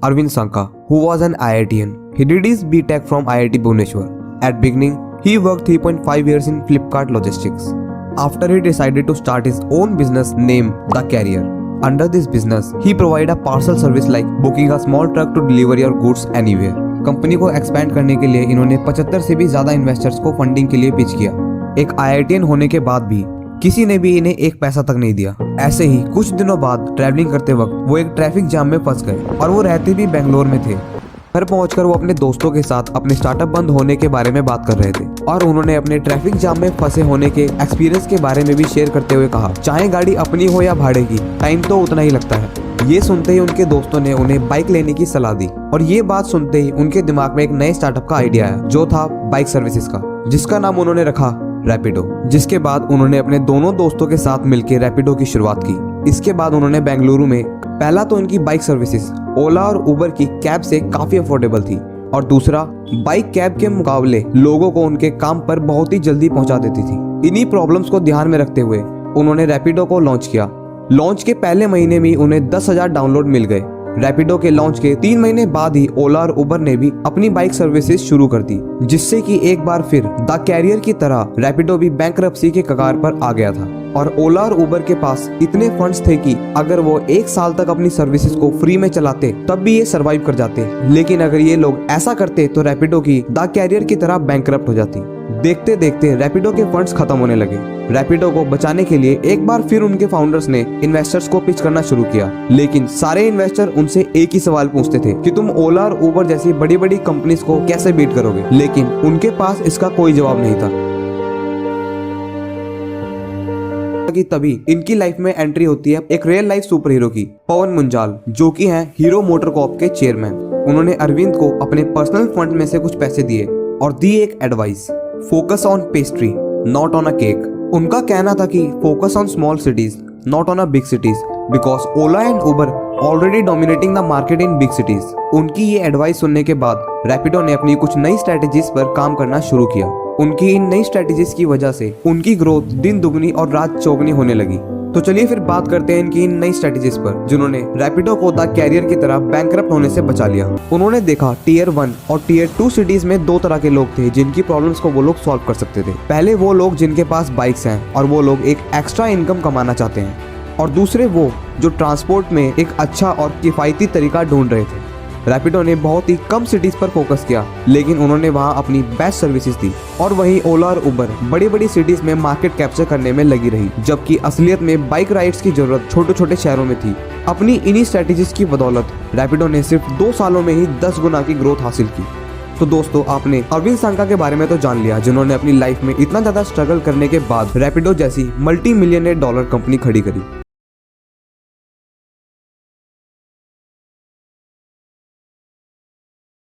Arvind Sanka, who was an IITian. He did his BTech from IIT Bhubaneswar. At beginning, he worked 3.5 years in Flipkart Logistics. After he decided to start his own business named The Carrier. Under this business, he provided a parcel service like booking a small truck to deliver your goods anywhere. Company को expand करने के लिए इन्होंने 75 से भी ज्यादा investors को funding के लिए पिच किया। एक IITian होने के बाद भी किसी ने भी इन्हें एक पैसा तक नहीं दिया। ऐसे ही कुछ दिनों बाद ट्रैवलिंग करते वक्त वो एक ट्रैफिक जाम में फंस गए और वो रहते भी बेंगलोर में थे। घर पहुंचकर वो अपने दोस्तों के साथ अपने स्टार्टअप बंद होने के बारे में बात कर रहे थे और उन्होंने अपने ट्रैफिक जाम में फंसे होने के एक्सपीरियंस के बारे में भी शेयर करते हुए कहा, चाहे गाड़ी अपनी हो या भाड़े की, टाइम तो उतना ही लगता है। ये सुनते ही उनके दोस्तों ने उन्हें बाइक लेने की सलाह दी और ये बात सुनते ही उनके दिमाग में एक नए स्टार्टअप का आइडिया आया, जो था बाइक सर्विसेज का, जिसका नाम उन्होंने रखा रैपिडो। जिसके बाद उन्होंने अपने दोनों दोस्तों के साथ मिलकर रैपिडो की शुरुआत की। इसके बाद उन्होंने बेंगलुरु में पहला तो इनकी बाइक सर्विसेज ओला और उबर की कैब से काफी अफोर्डेबल थी और दूसरा बाइक कैब के मुकाबले लोगों को उनके काम पर बहुत ही जल्दी पहुंचा देती थी। इन्हीं प्रॉब्लम्स को ध्यान में रखते हुए उन्होंने रैपिडो को लॉन्च किया। लॉन्च के पहले महीने में उन्हें 10,000 डाउनलोड मिल गए। रैपिडो के लॉन्च के 3 महीने बाद ही ओला और उबर ने भी अपनी बाइक सर्विसेज शुरू कर दी, जिससे कि एक बार फिर द कैरियर की तरह रैपिडो भी बैंकरप्सी के कगार पर आ गया था। और ओला और उबर के पास इतने फंड्स थे कि अगर वो 1 साल तक अपनी सर्विसेज को फ्री में चलाते तब भी ये सरवाइव कर जाते, लेकिन अगर ये लोग ऐसा करते तो रैपिडो की द कैरियर की तरह बैंकरप्ट हो जाती। देखते देखते रैपिडो के फंड्स खत्म होने लगे। रैपिडो को बचाने के लिए एक बार फिर उनके फाउंडर्स ने इन्वेस्टर्स को पिच करना शुरू किया, लेकिन सारे इन्वेस्टर उनसे एक ही सवाल पूछते थे कि तुम ओला और उबर जैसी बड़ी बड़ी कंपनीज को कैसे बीट करोगे, लेकिन उनके पास इसका कोई जवाब नहीं था। तभी इनकी लाइफ में एंट्री होती है एक रियल लाइफ सुपर हीरो की, पवन मुंजाल, जो कि हैं हीरो मोटर कॉर्प के चेयरमैन। उन्होंने अरविंद को अपने पर्सनल फंड में से कुछ पैसे दिए और दी एक advice, focus on pastry not on a cake. उनका कहना था कि focus on small cities not on a big cities, because Ola and Uber already dominating the market in big cities. उनकी ये एडवाइस सुनने के बाद रैपिडो ने अपनी कुछ नई स्ट्रेटेजीज पर काम करना शुरू किया। उनकी इन नई स्ट्रेटेजीज की वजह से उनकी ग्रोथ दिन दुगनी और रात चौगनी होने लगी। तो चलिए फिर बात करते हैं इनकी इन नई स्ट्रेटेजीज पर, जिन्होंने रैपिडो को द कैरियर की तरह बैंकरप्ट होने से बचा लिया। उन्होंने देखा टियर 1 और टियर 2 सिटीज में 2 तरह के लोग थे जिनकी प्रॉब्लम्स को वो लोग सॉल्व कर सकते थे। पहले वो लोग जिनके पास बाइक्स हैं और वो लोग एक एक्स्ट्रा इनकम कमाना चाहते हैं, और दूसरे वो जो ट्रांसपोर्ट में एक अच्छा और किफायती तरीका ढूंढ रहे थे। रैपिडो ने बहुत ही कम सिटीज पर फोकस किया, लेकिन उन्होंने वहां अपनी बेस्ट सर्विसेज दी, और वहीं ओला और उबर बड़ी बड़ी सिटीज में मार्केट कैप्चर करने में लगी रही, जबकि असलियत में बाइक राइड्स की जरूरत छोटे छोटे शहरों में थी। अपनी इन्हीं स्ट्रेटेजीज की बदौलत रैपिडो ने सिर्फ 2 सालों में ही 10 गुना की ग्रोथ हासिल की। तो दोस्तों, आपने अरविंद सांका के बारे में तो जान लिया, जिन्होंने अपनी लाइफ में इतना ज्यादा स्ट्रगल करने के बाद रैपिडो जैसी $multi-million कंपनी खड़ी करी।